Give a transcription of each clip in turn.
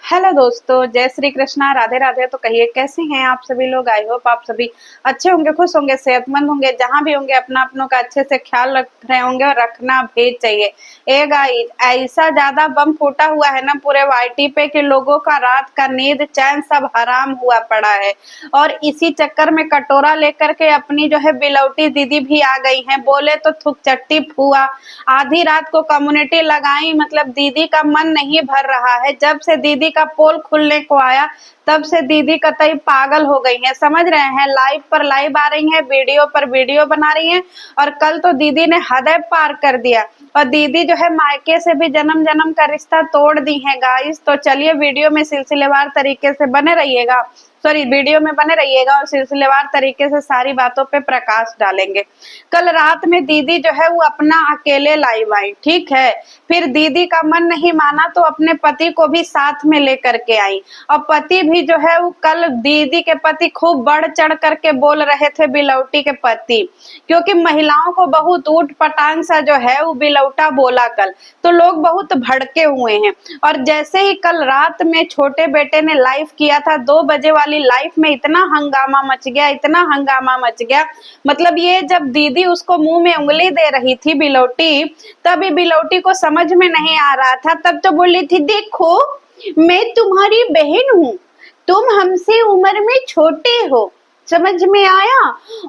Hello दोस्तों, जय श्री कृष्णा, राधे राधे। तो कहिए कैसे हैं आप सभी लोग। आई होप आप सभी अच्छे होंगे, खुश होंगे, सेहतमंद होंगे। जहां भी होंगे अपना अपनों का अच्छे से ख्याल रख रहे होंगे और रखना भी चाहिए। ए गाइस, ऐसा ज्यादा बम फूटा हुआ है ना पूरे वाईटी पे कि लोगों का रात का नींद चैन सब हराम हुआ पड़ा है। और इसी चक्कर में कटोरा लेकर के अपनी जो है बिलौटी दीदी भी आ गई हैं। बोले तो थुक चट्टी फुआ। आधी रात को कम्युनिटी लगाई, मतलब दीदी का मन नहीं भर रहा है। जब से दीदी का पोल खुलने को आया तब से दीदी कतई पागल हो गई हैं, समझ रहे हैं। लाइव पर लाइव आ रही हैं, वीडियो पर वीडियो बना रही हैं। और कल तो दीदी ने हद पार कर दिया। और दीदी जो है मायके से भी जन्म जन्म का रिश्ता तोड़ दी है गाइस। तो चलिए वीडियो में सिलसिलेवार तरीके से बने रहिएगा, सॉरी वीडियो में बने रहिएगा और सिलसिलेवार तरीके से सारी बातों पे प्रकाश डालेंगे। कल रात में दीदी जो है वो अपना अकेले लाइव आई, ठीक है। फिर दीदी का मन नहीं माना तो अपने पति को भी साथ में लेकर के आई। और पति भी जो है वो कल दीदी के पति खूब बढ़ चढ़ करके बोल रहे थे, बिलौटी के पति, क्योंकि महिलाओं को बहुत ऊट पटांग सा जो है वो बिलौटा बोला कल, तो लोग बहुत भड़के हुए हैं। और जैसे ही कल रात में छोटे बेटे ने लाइव किया था 2 बजे वाली लाइफ में, इतना हंगामा मच गया, इतना हंगामा मच गया। मतलब ये जब दीदी उसको मुंह में उंगली दे रही थी बिलौटी, तभी बिलौटी को समझ में नहीं आ रहा था। तब तो बोली थी, देखो मैं तुम्हारी बहन हूँ, तुम हमसे उम्र में छोटे हो, समझ में आया।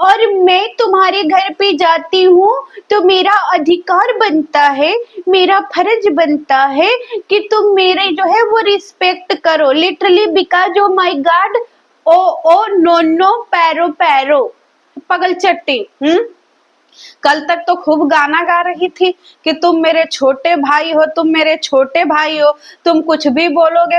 और मैं तुम्हारे घर पे जाती हूँ तो मेरा अधिकार बनता है, मेरा फर्ज बनता है कि तुम मेरे जो है वो रिस्पेक्ट करो। Literally because oh my God, oh no no पैरो पैरो पगल चट्टी। कल तक तो खूब गाना गा रही थी कि तुम मेरे छोटे भाई हो, तुम मेरे छोटे भाई हो, तुम कुछ भी बोलोगे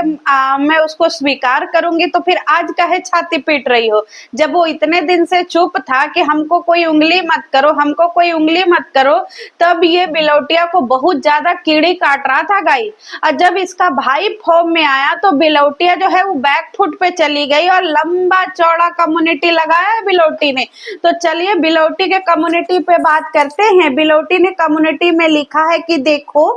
मैं उसको स्वीकार करूंगी। तो फिर आज काहे छाती पीट रही हो, जब वो इतने दिन से चुप था कि हमको कोई उंगली मत करो, हमको कोई उंगली मत करो। तब ये बिलौटिया को बहुत ज्यादा कीड़ी काट रहा था गाई। और जब इसका भाई फॉर्म में आया तो बिलौटिया जो है वो बैकफुट पे चली गई और लंबा चौड़ा कम्युनिटी लगाया है बिलौटी ने। तो चलिए बिलौटी के कम्युनिटी पे बात करते हैं। बिलौटी ने कम्युनिटी में लिखा है कि देखो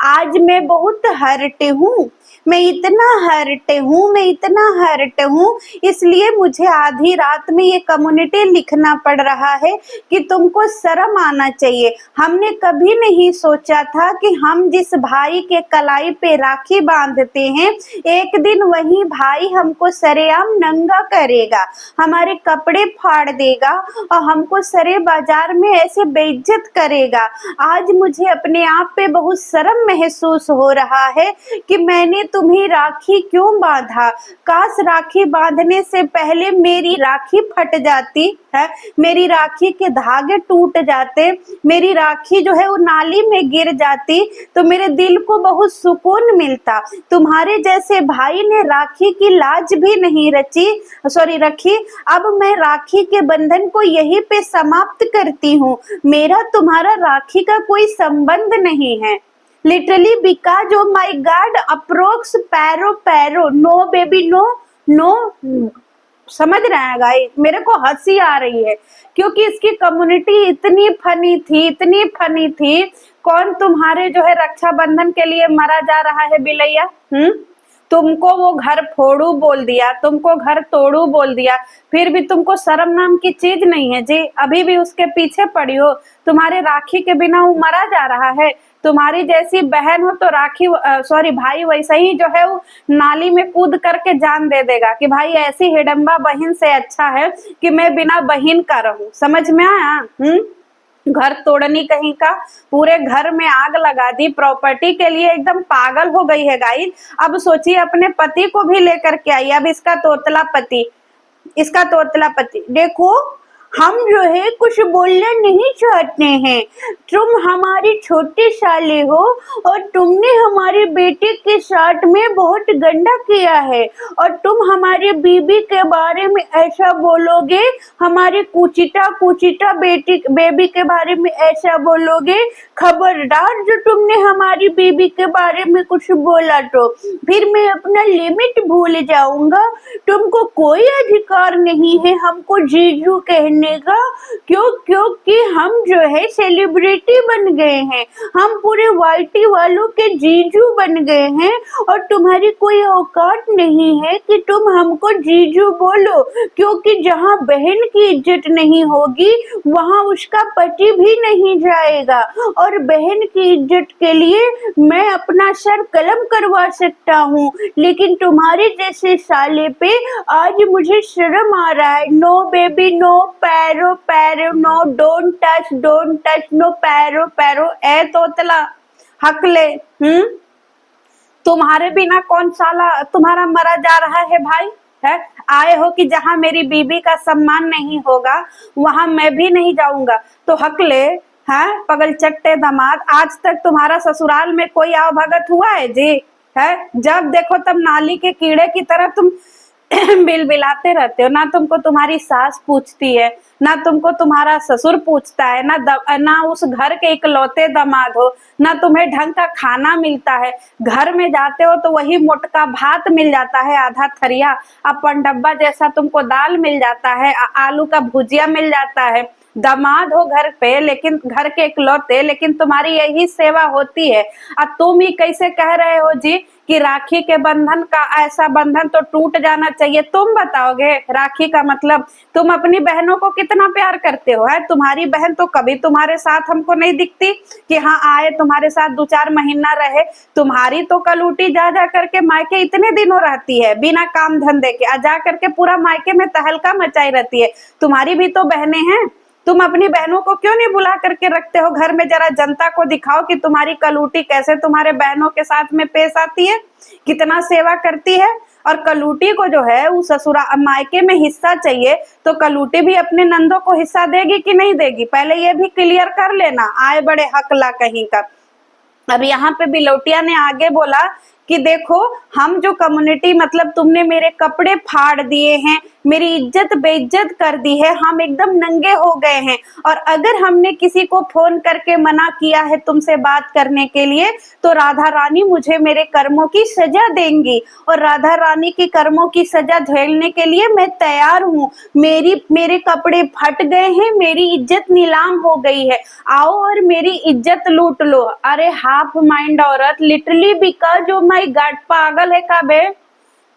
आज मैं बहुत हर्ट हूँ, मैं इतना हर्ट हूँ, मैं इतना हर्ट हूँ, इसलिए मुझे आधी रात में ये कम्युनिटी लिखना पड़ रहा है कि तुमको शर्म आना चाहिए। हमने कभी नहीं सोचा था कि हम जिस भाई के कलाई पे राखी बांधते हैं, एक दिन वही भाई हमको सरेआम नंगा करेगा, हमारे कपड़े फाड़ देगा और हमको सरे बाजार में ऐसे बेइज्जत करेगा। आज मुझे अपने आप पे बहुत शर्म महसूस हो रहा है कि मैंने तुम्हें राखी क्यों बांधा। काश राखी बांधने से पहले मेरी राखी फट जाती है, मेरी राखी के धागे टूट जाते, मेरी राखी जो है वो नाली में गिर जाती तो मेरे दिल को बहुत सुकून मिलता। तुम्हारे जैसे भाई ने राखी की लाज भी नहीं रखी। अब मैं राखी के बंधन को यहीं पे समाप्त करती हूँ। मेरा तुम्हारा राखी का कोई संबंध नहीं है। Literally because oh my God, अप्रोक्स पैरो पैरो, नो बेबी नो नो। समझ रहे हैं गाइस, मेरे को हंसी आ रही है क्योंकि इसकी कम्युनिटी इतनी फनी थी, इतनी फनी थी। कौन तुम्हारे जो है रक्षाबंधन के लिए मरा जा रहा है बिलैया। तुमको वो घर फोड़ू बोल दिया, तुमको घर तोड़ू बोल दिया, फिर भी तुमको शर्म नाम की चीज नहीं है जी। अभी भी उसके पीछे पड़ी हो। तुम्हारे राखी के बिना वो मरा जा रहा है। तुम्हारी जैसी बहन हो तो राखी सॉरी भाई वैसे ही जो है वो नाली में कूद करके जान दे देगा कि भाई ऐसी हिडम्बा बहन से अच्छा है कि मैं बिना बहन का रहूं। समझ में आया। घर तोड़नी कहीं का, पूरे घर में आग लगा दी, प्रॉपर्टी के लिए एकदम पागल हो गई है गाइस। अब सोचिए अपने पति को भी लेकर के आई। अब इसका तोतला पति देखो, हम जो है कुछ बोलना नहीं चाहते हैं। तुम हमारी छोटी साली हो और तुमने हमारे बेटे के साथ में बहुत गंदा किया है और तुम हमारे बीबी के बारे में ऐसा बोलोगे, हमारे कुचिता बेबी के बारे में ऐसा बोलोगे, खबरदार जो तुमने हमारी बीबी के बारे में कुछ बोला तो फिर मैं अपना लिमिट भूल जाऊंगा। तुमको कोई अधिकार नहीं है हमको जीजू कहने बनने का, क्योंकि हम जो है सेलिब्रिटी बन गए हैं, हम पूरे वाईटी वालों के जीजू बन गए हैं और तुम्हारी कोई औकात नहीं है कि तुम हमको जीजू बोलो, क्योंकि जहाँ बहन की इज्जत नहीं होगी वहाँ उसका पति भी नहीं जाएगा और बहन की इज्जत के लिए मैं अपना सर कलम करवा सकता हूँ, लेकिन तुम्हारे जैसे साले पे आज मुझे शर्म आ रहा है। नो बेबी, नो पैरो पैरो, नो डोंट टच, नो पैरो पैरो। ए तोतला हकले, तुम्हारे बिना कौन साला तुम्हारा मरा जा रहा है भाई? है आए हो कि जहां मेरी बीबी का सम्मान नहीं होगा वहां मैं भी नहीं जाऊंगा। तो हकले हैं पगल चट्टे दामाद, आज तक तुम्हारा ससुराल में कोई आवभगत हुआ है जी? है जब देखो तब नाली के कीड़े की तरह तुम बिलबिलाते रहते हो। ना तुमको तुम्हारी सास पूछती है, ना तुमको तुम्हारा ससुर पूछता है, ना उस घर के इकलौते दामाद हो, ना तुम्हें ढंग का खाना मिलता है। घर में जाते हो तो वही मोटका भात मिल जाता है आधा थरिया, अपन डब्बा जैसा तुमको दाल मिल जाता है, आलू का भुजिया मिल जाता है। दामाद हो घर पे, लेकिन घर के इकलौते, लेकिन तुम्हारी यही सेवा होती है। और तुम ही कैसे कह रहे हो जी कि राखी के बंधन का ऐसा बंधन तो टूट जाना चाहिए? तुम बताओगे राखी का मतलब? तुम अपनी बहनों को कितना प्यार करते हो? है तुम्हारी बहन तो कभी तुम्हारे साथ हमको नहीं दिखती कि हाँ आए तुम्हारे साथ 2-4 महीना रहे। तुम्हारी तो कलूटी जा जा करके मायके इतने दिनों रहती है बिना काम धंधे के, आ जा करके पूरा मायके में तहलका मचाई रहती है। तुम्हारी भी तो बहनें हैं, तुम अपनी बहनों को क्यों नहीं बुला करके रखते हो घर में? जरा जनता को दिखाओ कि तुम्हारी कलूटी कैसे तुम्हारे बहनों के साथ में पेश आती है, कितना सेवा करती है। और कलूटी को जो है वो ससुरा मायके में हिस्सा चाहिए, तो कलूटी भी अपने नंदों को हिस्सा देगी कि नहीं देगी? पहले ये भी क्लियर कर लेना, आए बड़े हकला कहीं का। अब यहाँ पे बिलौटिया ने आगे बोला कि देखो हम जो कम्युनिटी, मतलब तुमने मेरे कपड़े फाड़ दिए हैं, मेरी इज्जत बेइज्जत कर दी है, हम एकदम नंगे हो गए हैं। और अगर हमने किसी को फोन करके मना किया है तुमसे बात करने के लिए तो राधा रानी मुझे मेरे कर्मों की सजा देंगी, और राधा रानी की कर्मों की सजा झेलने के लिए मैं तैयार हूँ। मेरे कपड़े फट गए हैं, मेरी इज्जत नीलाम हो गई है, आओ और मेरी इज्जत लूट लो। अरे हाफ माइंड औरत, literally because of my God, पागल है का बे?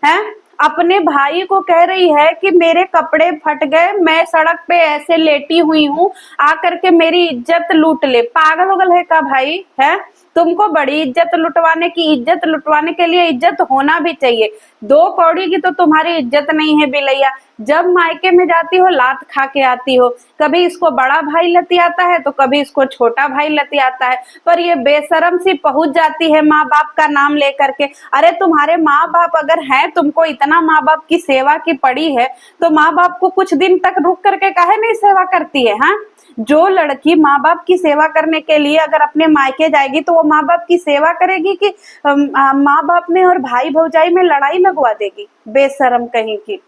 हैं अपने भाई को कह रही है कि मेरे कपड़े फट गए, मैं सड़क पे ऐसे लेटी हुई हूँ, आकर के मेरी इज्जत लूट ले। पागल होगल है का भाई? है तुमको बड़ी इज्जत लुटवाने की, इज्जत लुटवाने के लिए इज्जत होना भी चाहिए। 2 कौड़ी की तो तुम्हारी इज्जत नहीं है बिलैया। जब मायके में जाती हो लात खा के आती हो, कभी इसको बड़ा भाई लतियाता है तो कभी इसको छोटा भाई लतियाता है, पर ये बेशरम सी पहुंच जाती है माँ बाप का नाम लेकर के। अरे तुम्हारे माँ बाप अगर हैं, तुमको इतना माँ बाप की सेवा की पड़ी है, तो माँ बाप को कुछ दिन तक रुक करके काहे नहीं सेवा करती है? हाँ, जो लड़की माँ बाप की सेवा करने के लिए अगर अपने मायके जाएगी तो वो माँ बाप की सेवा करेगी कि माँ बाप में और भाई भौजाई में लड़ाई लगवा देगी? बेशरम कहीं की।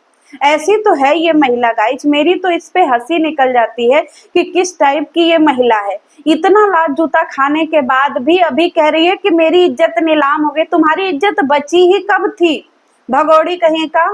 ऐसी तो है ये महिला गाइज, मेरी तो इस पे हंसी निकल जाती है कि किस टाइप की ये महिला है। इतना लात जूता खाने के बाद भी अभी कह रही है कि मेरी इज्जत नीलाम हो गई। तुम्हारी इज्जत बची ही कब थी भगोड़ी कहीं का?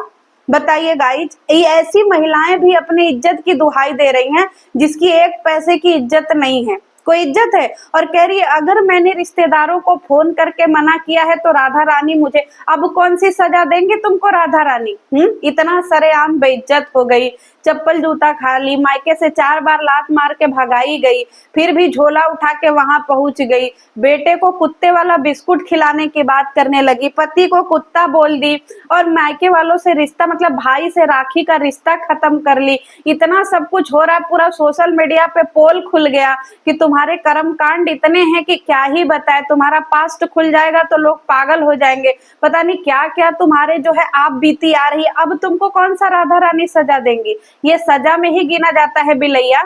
बताइए गाइज, ये ऐसी महिलाएं भी अपनी इज्जत की दुहाई दे रही हैं जिसकी 1 पैसे की इज्जत नहीं है, कोई इज्जत है, और कह रही है अगर मैंने रिश्तेदारों को फोन करके मना किया है तो राधा रानी मुझे, अब कौन सी सजा देंगे तुमको राधा रानी? इतना सरेआम बेइज्जत हो गई, चप्पल जूता खा ली, मायके से 4 बार लात मार के भगाई गई, फिर भी झोला उठा के वहां पहुंच गई। बेटे को कुत्ते वाला बिस्कुट खिलाने की बात करने लगी, पति को कुत्ता बोल दी, और मायके वालों से रिश्ता, मतलब भाई से राखी का रिश्ता खत्म कर ली। इतना सब कुछ हो रहा है, पूरा सोशल मीडिया पे पोल खुल गया कि तुम्हारे कर्म कांड इतने हैं कि क्या ही बताए। तुम्हारा पास्ट खुल जाएगा तो लोग पागल हो जाएंगे, पता नहीं क्या क्या तुम्हारे जो है आप बीती आ रही है। अब तुमको कौन सा राधा रानी सजा देंगी? ये सजा में ही गिना जाता है बिलैया।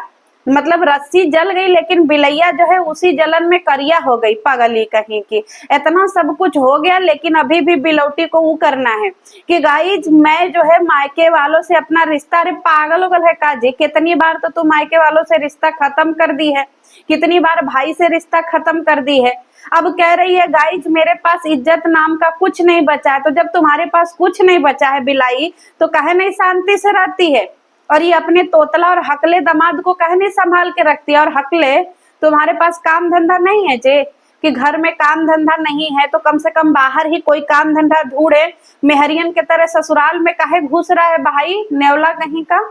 मतलब रस्सी जल गई लेकिन बिलैया जो है उसी जलन में करिया हो गई, पागली कहीं की। इतना सब कुछ हो गया लेकिन अभी भी बिलौटी को वो करना है कि गाइज मैं जो है मायके वालों से अपना रिश्ता, अरे पागल उगल है काजी, कितनी बार तो तुम मायके वालों से रिश्ता खत्म कर दी है, कितनी बार भाई से रिश्ता खत्म कर दी है। अब कह रही है गाइज मेरे पास इज्जत नाम का कुछ नहीं बचा है। तो जब तुम्हारे पास कुछ नहीं बचा है बिलाई, तो काहे नहीं शांति से रहती है? और ये अपने तोतला और हकले दामाद को कहे नहीं संभाल के रखती है। और हकले, तुम्हारे पास काम धंधा नहीं है जे, कि घर में काम धंधा नहीं है तो कम से कम बाहर ही कोई काम धंधा ढूंढे। मेहरियन के तरह ससुराल में काहे घुस रहा है भाई, नेवला कहीं का।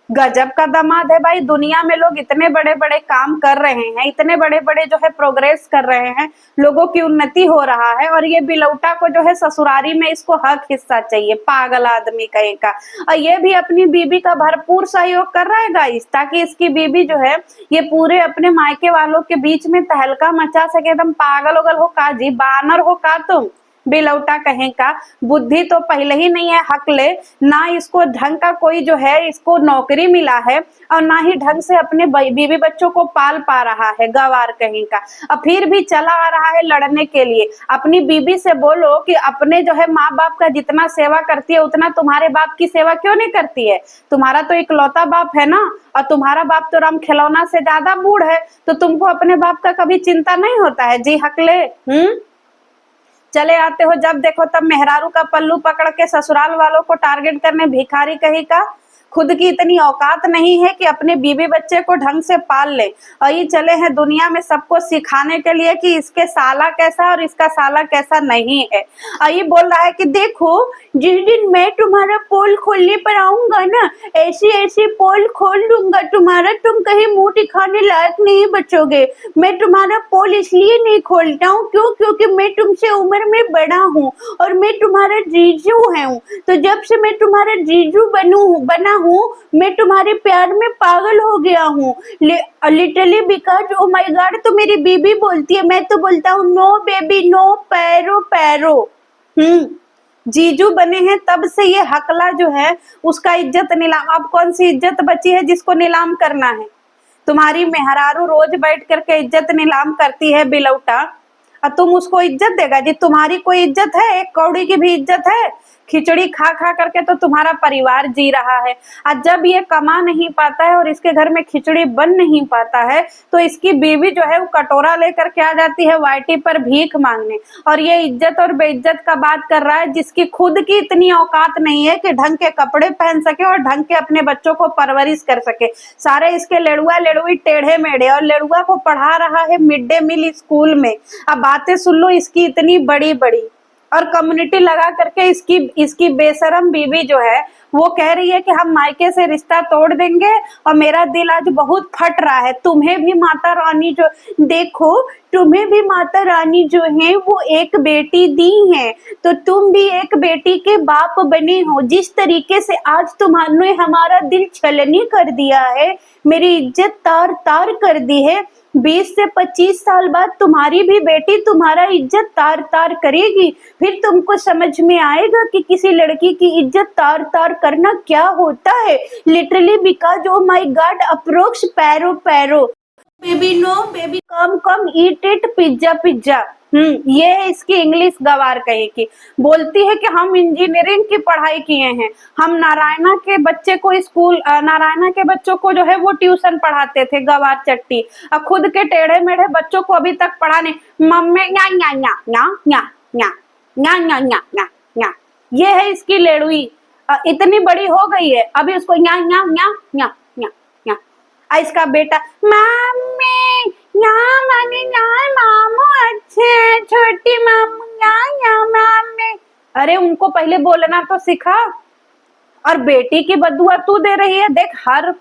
गजब का दामाद है भाई। दुनिया में लोग इतने बड़े बड़े काम कर रहे हैं, इतने बड़े बड़े जो है प्रोग्रेस कर रहे हैं, लोगों की उन्नति हो रहा है, और ये बिलौटा को जो है ससुरारी में इसको हक हिस्सा चाहिए, पागल आदमी कहीं का। और ये भी अपनी बीबी का भरपूर सहयोग कर रहा है गाइस, ताकि इसकी बीबी जो है ये पूरे अपने मायके वालों के बीच में तहलका मचा सके। एकदम पागल उगल हो का जी, बानर हो का तुम, बिलौटा कहीं का। बुद्धि तो पहले ही नहीं है हकले, ना इसको ढंग का कोई जो है इसको नौकरी मिला है, और ना ही ढंग से अपने बीवी बच्चों को पाल पा रहा है, गवार कहीं का। और फिर भी चला आ रहा है लड़ने के लिए। अपनी बीबी से बोलो कि अपने जो है माँ बाप का जितना सेवा करती है उतना तुम्हारे बाप की सेवा क्यों नहीं करती है। तुम्हारा तो इकलौता बाप है ना, और तुम्हारा बाप तो राम खिलौना से ज्यादा बूढ़ है, तो तुमको अपने बाप का कभी चिंता नहीं होता है जी हकले। चले आते हो जब देखो तब मेहरारू का पल्लू पकड़ के ससुराल वालों को टारगेट करने, भिखारी कहीं का। खुद की इतनी औकात नहीं है कि अपने बीवी बच्चे को ढंग से पाल ले, और ये चले हैं दुनिया में सबको सिखाने के लिए कि इसके साला कैसा और इसका साला कैसा नहीं है। और ये बोल रहा है कि देखो जिस दिन मैं तुम्हारा पोल खोलने पर आऊंगा ना, ऐसी ऐसी पोल खोल दूंगा तुम्हारा, तुम कहीं मुंह दिखाने लायक नहीं बचोगे। मैं तुम्हारा पोल इसलिए नहीं खोलता हूँ क्योंकि मैं तुमसे उम्र में बड़ा हूँ और मैं तुम्हारा जीजू हूँ। तो जब से मैं तुम्हारा जीजू बना हूँ, मैं तुम्हारे प्यार में पागल हो गया हूँ। Literally because oh my God, तो मेरी बीबी बोलती है, मैं तो बोलता हूँ नो बेबी नो, पैरो पैरो। जीजू बने हैं तब से ये हकला जो है उसका इज्जत नीलाम। अब कौन सी इज्जत बची है जिसको नीलाम करना है। तुम्हारी मेहरारू रोज बैठ करके इज्जत नीलाम करती है बिलौटा, और तुम उसको इज्जत देगा जी। तुम्हारी कोई इज्जत है? एक कौड़ी की भी इज्जत है? खिचड़ी खा खा करके तो तुम्हारा परिवार जी रहा है। आज जब ये कमा नहीं पाता है और इसके घर में खिचड़ी बन नहीं पाता है, तो इसकी बीवी जो है वो कटोरा लेकर के आ जाती है वाइटी पर भीख मांगने, और ये इज्जत और बेइज्जत का बात कर रहा है, जिसकी खुद की इतनी औकात नहीं है कि ढंग के कपड़े पहन सके और ढंग के अपने बच्चों को परवरिश कर सके। सारे इसके लेड़ुआ लेड़ुई टेढ़े मेढ़े, और लेड़ुआ को पढ़ा रहा है मिड डे मील स्कूल में। अब बातें सुन लो इसकी इतनी बड़ी बड़ी, और कम्युनिटी लगा करके इसकी बेशरम बीवी जो है वो कह रही है कि हम मायके से रिश्ता तोड़ देंगे, और मेरा दिल आज बहुत फट रहा है। तुम्हें भी माता रानी जो, देखो तुम्हें भी माता रानी जो है वो एक बेटी दी है, तो तुम भी एक बेटी के बाप बने हो। जिस तरीके से आज तुम्हारे हमारा दिल छलनी कर दिया है, मेरी इज्जत तार तार कर दी है, 20 से 25 साल बाद तुम्हारी भी बेटी तुम्हारा इज्जत तार तार करेगी। फिर तुमको समझ में आएगा कि किसी लड़की की इज्जत तार तार करना क्या होता है। Literally because oh my God, अप्रोक्स पैरो पैरो। Baby no baby come come eat it pizza pizza. ये है इसकी इंग्लिश गवार कहे की। बोलती है कि हम इंजीनियरिंग की पढ़ाई किए हैं, हम नारायणा के बच्चे को नारायणा के बच्चों को जो है वो ट्यूशन पढ़ाते थे, गवार चट्टी। अब खुद के टेढ़े मेढ़े बच्चों को अभी तक पढ़ाने, मम्मी न्या न्या न्या न्या न्या न्या न्या न्या न्या न्या न्या। ये है इसकी लेड़ुई, इतनी बड़ी हो गई है अभी उसको न्या न्या न्या न्या न्या न्या। इसका बेटा मम्मी न्या माने न्या, मामू अच्छे, छोटी मामू न्या न्या मम्मी। अरे उनको पहले बोलना तो सिखा। और बेटी की बदुआ तू दे रही है। देख, हर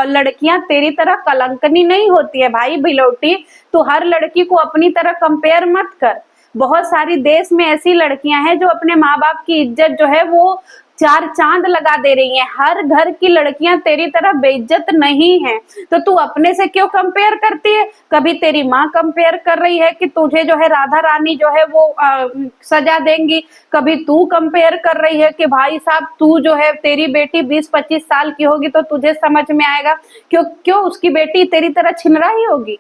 लड़कियां तेरी तरह कलंकनी नहीं होती है भाई बिलौटी। तू हर लड़की को अपनी तरह कंपेयर मत कर। बहुत सारी देश में ऐसी लड़कियां हैं जो अपने माँ बाप की इज्जत जो है वो चार चांद लगा दे रही हैं। हर घर की लड़कियां तेरी तरह बेइज्जत नहीं है, तो तू अपने से क्यों कंपेयर करती है। कभी तेरी माँ कंपेयर कर रही है कि तुझे जो है राधा रानी जो है वो सजा देंगी, कभी तू कंपेयर कर रही है कि भाई साहब तू जो है, तेरी बेटी 20-25 साल की होगी तो तुझे समझ में आएगा। क्यों उसकी बेटी तेरी तरह छिनरा ही होगी।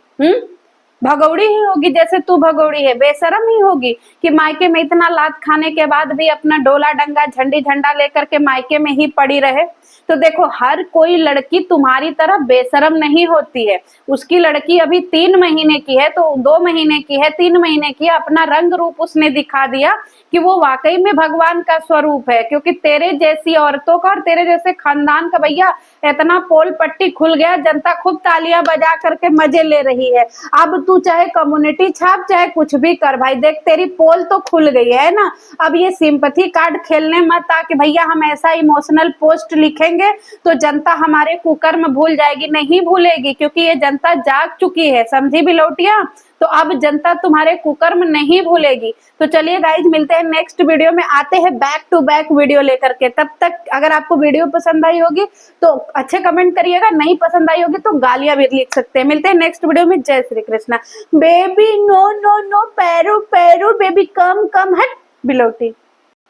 भगौड़ी ही होगी, जैसे तू भगौड़ी है, बेशरम ही होगी कि मायके में इतना लात खाने के बाद भी अपना डोला डंगा झंडी झंडा लेकर के मायके में ही पड़ी रहे। तो देखो, हर कोई लड़की तुम्हारी तरह बेशरम नहीं होती है। उसकी लड़की अभी 3 महीने की है, तो 2 महीने की है, 3 महीने की है, अपना रंग रूप उसने दिखा दिया कि वो वाकई में भगवान का स्वरूप है। क्योंकि तेरे जैसी औरतों का और तेरे जैसे खानदान का भैया इतना पोल पट्टी खुल गया, जनता खूब तालियां बजा करके मजे ले रही है। अब तू चाहे कम्युनिटी छाप, चाहे कुछ भी कर भाई, देख तेरी पोल तो खुल गई है ना। अब ये सिंपैथी कार्ड खेलने मत आ कि भैया हम ऐसा इमोशनल पोस्ट लिखेंगे तो जनता हमारे कुकर्म भूल जाएगी। नहीं भूलेगी, क्योंकि ये जनता जाग चुकी है, समझी बिलौटिया। तो अब जनता तुम्हारे कुकर्म नहीं भूलेगी। तो चलिए गाइज, मिलते हैं नेक्स्ट वीडियो में, आते हैं बैक टू बैक वीडियो लेकर के। तब तक अगर आपको वीडियो पसंद आई होगी तो अच्छे कमेंट करिएगा, नहीं पसंद आई होगी तो गालियां भी लिख सकते हैं। मिलते हैं नेक्स्ट वीडियो में। जय Shri Krishna. Baby no no no, Pairu Pairu baby, come come हट बिलौटी।